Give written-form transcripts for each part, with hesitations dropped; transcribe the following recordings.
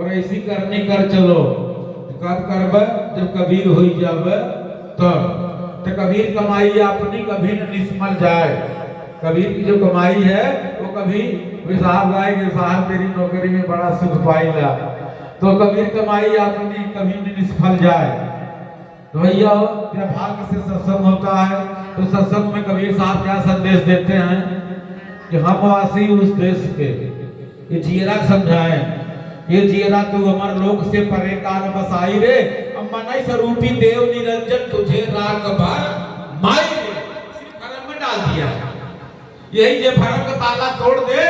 और ऐसी करनी कर चलो। कब करब जब कबीर हो जाब तब। तो कबीर कमाई अपनी कभी न निस्मल जाए। कबीर की जो कमाई है वो कभी साहब गाए कि साहब तेरी नौकरी में बड़ा सुख पाएगा, तो कबीर कमाई अपनी कभी न निष्फल जाए। तो भैया जब भाग्य से सत्संग होता है तो सत्संग में कबीर साहब क्या संदेश देते हैं कि हम वासी उस देश के, ये जियरा समझाए, ये जियरा तू अमर लोक से परे काल बसाई रे, मनई स्वरूपी देव निरंजन तुझे राग भर माई रे। भरम में डाल दिया है। यही जो भरम का ताला तोड़ दे,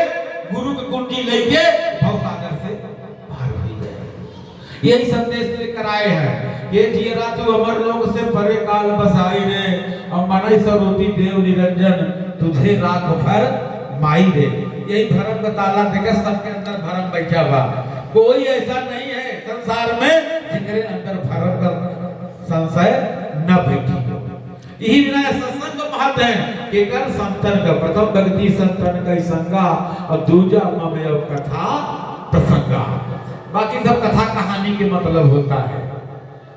गुरु की कुंडी लेके भवसागर से पार हो जाए। यही संदेश लेकर आए हैं। ये जियरा तू अमर लोक से परे काल बसाई रे, मनई स्वरूपी देव निरंजन तुझे राग भर माई रे। यही भरम का ताला देकर सबके अंदर भरम बैठा हुआ। कोई ऐसा नहीं है संसार में जिनके अंदर भरम का संशय न बैठी हो। यही बिना सत्संग का महत्व है कि कर संतन का प्रथम भक्ति संतन का संगा और दूजा मवय कथा प्रसंगा। बाकी सब कथा कहानी के मतलब होता है।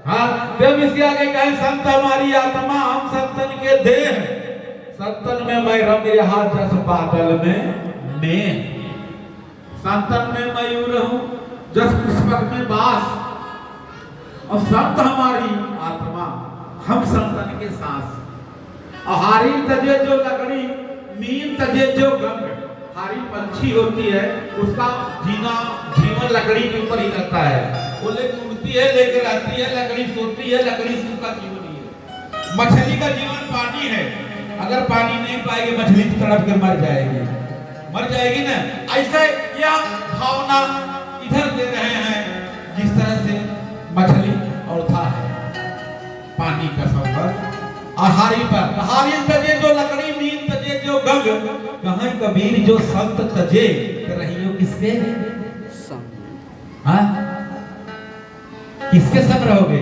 हाँ, जब इसके आगे कहे संत हमारी आत्मा हम संतन के देह, संतन में मैं रम रहा जस बादल में मैं, संतन में मयूर हूं जस पुष्पक में बास, और संत हमारी आत्मा हम संतन के सांस। और हारी तजे जो लकड़ी मीन तजे जो गंग, हारी पंछी होती है उसका जीवन लकड़ी के ऊपर ही रहता है। वो लेकर उड़ती है, लेकर आती है, लकड़ी सोती है, लकड़ी से उसका जीवन ही है। मछली का जीवन पानी है, अगर पानी नहीं पाएगी मछली तो तड़प के मर जाएगी ना। ऐसे यह भावना इधर दे रहे हैं जिस तरह से मछली और था है पानी का संबंध। आहारी पर आहारी तजे जो लकड़ी मीन तजे जो गंग, कहाँ कबीर जो संत तजे रहियो किसके संग। हाँ, किसके संग रहोगे?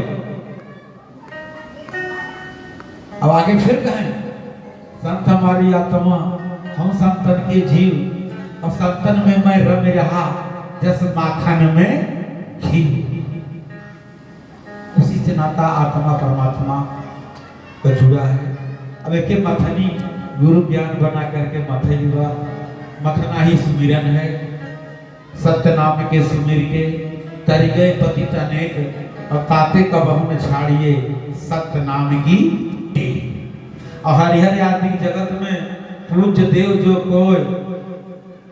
अब आगे फिर कहें संत हमारी आत्मा हम संतन के जीव, और संतन में मैं रम रहा जस माखन में घी। उसी से नाता आत्मा परमात्मा का जुड़ा है। अब एक मथनी गुरु ज्ञान बना करके मथनी हुआ, मथना ही सुमिरन है। सत्य नाम के सुमिर के तर गए पतित अनेक, और ताते कबहु न छाड़िए सत्य नाम की टेक। और हरिहर आदि जगत में पूज्य देव जो कोई,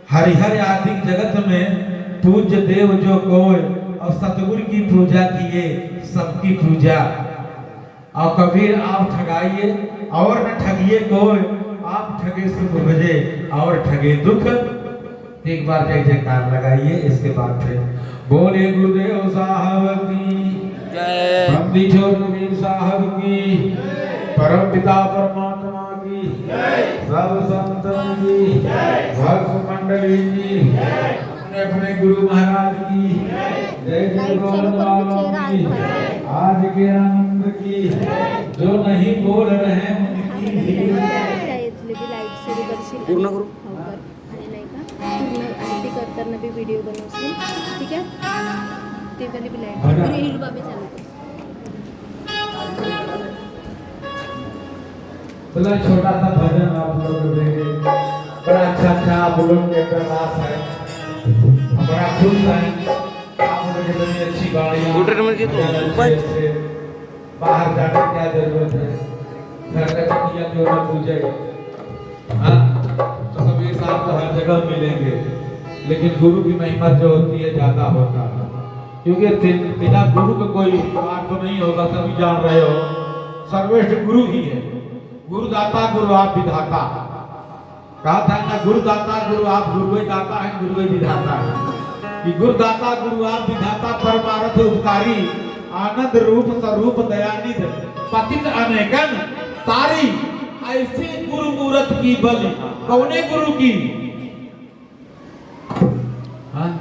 हरिहर आदि जगत में पूज्य देव जो कोई, और सतगुरु की पूजा किए सबकी पूजा। और कबीर आप ठगाइए और न ठगिए कोई, आप ठगे सुख भजे और ठगे दुख। एक बार जय जयकार लगाइए, इसके बाद फिर बोले गुरुदेव साहब की जय, बंदी छोर कबीर साहब की, परम पिता परमात्मा की जय, सब संतन की जय, भक्त मंडली की जय, अपने अपने गुरु महाराज की जय, जय गौरव की, आज के आनंद की, जो नहीं बोल रहे उनकी भी पूर्ण करू आणि नाही का पूर्ण आरती करताना भी व्हिडिओ बनवशील, ठीक आहे? ते वाली भी लाईट रील बाबे चालू कर। चलो छोटा सा भजन आप लोग को देंगे। बड़ा अच्छा आप लोग के प्रयास है, बड़ा खुश है। आप लोग के लिए अच्छी गाड़ियाँ, बाहर जाने की क्या जरूरत है, घर का चकिया क्यों न पूजे। हाँ, तो कबीर साहब तो हर जगह मिलेंगे, लेकिन गुरु की महिमा जो होती है ज्यादा होता है, क्योंकि बिना गुरु का कोई बात तो नहीं होगा। सभी जान रहे हो सर्वश्रेष्ठ गुरु ही है। गुरुदाता गुरु आप विधाता, कहा था ना, गुरुदाता गुरु आप, गुरु दाता है, गुरु विधाता है। कि गुरुदाता गुरु आप विधाता, परमार्थ उपकारी, आनंद रूप स्वरूप दयानिध, पतित अनेकन तारी, ऐसे गुरु मूरत की बलि। कौने गुरु की? हाँ?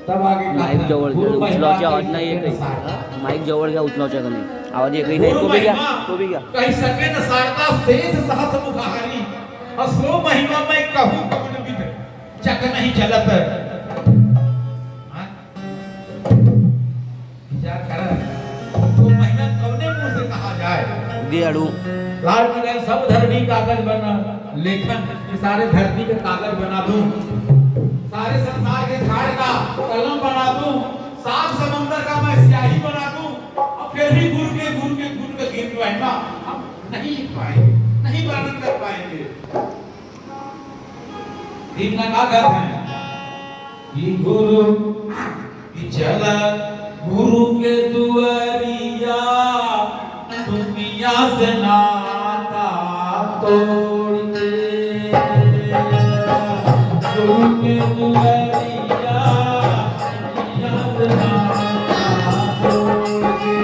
तब आगे माइक जवळ घ्या, उचलावची आवाज नाही येत। माइक जवळ घ्या, उचलावच्या का नाही आवाज एकही नाही। तो भी घ्या, तो भी घ्या। कही सके न सारता शेष सहस मुखारी, असो महिमा मैं कहूँ नहीं चलत है। हाँ? विचार कर तो मेहनत कौने मुंह से कहा जाए। दियाड़ू लाल की गए सब धरती कागज बना, लेखन ये सारे धरती के कागज बना दूं, सारे संसार के झाड़ का कलम बना दूं, सात समुंदर का मैं स्याही बना दूं, और फिर भी गुरु के गीत गाएगा हम नहीं लिख पाएंगे, नहीं वर्णन कर पाएंगे। इतना कागज है कि गुरु कि चला गुरु के दुआरिया दुनिया से नाता तोड़ के, गुरु के दुआरिया दुनिया से नाता तोड़ के।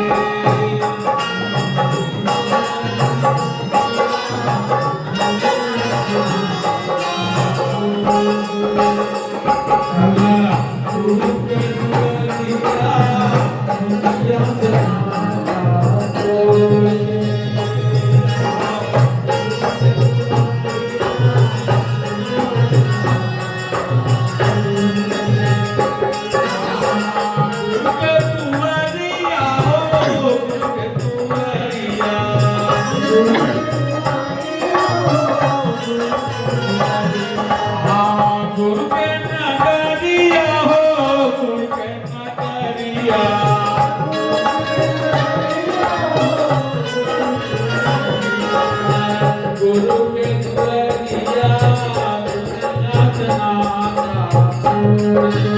गुरु के दुआरिया दुनिया से नाता तोड़ के। गुरु के नगरिया हो, गुरु के नगरिया, गुरु के नगरिया दुनिया से नाता तोड़ के।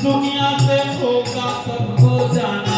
दुनिया से होगा सबको जाना।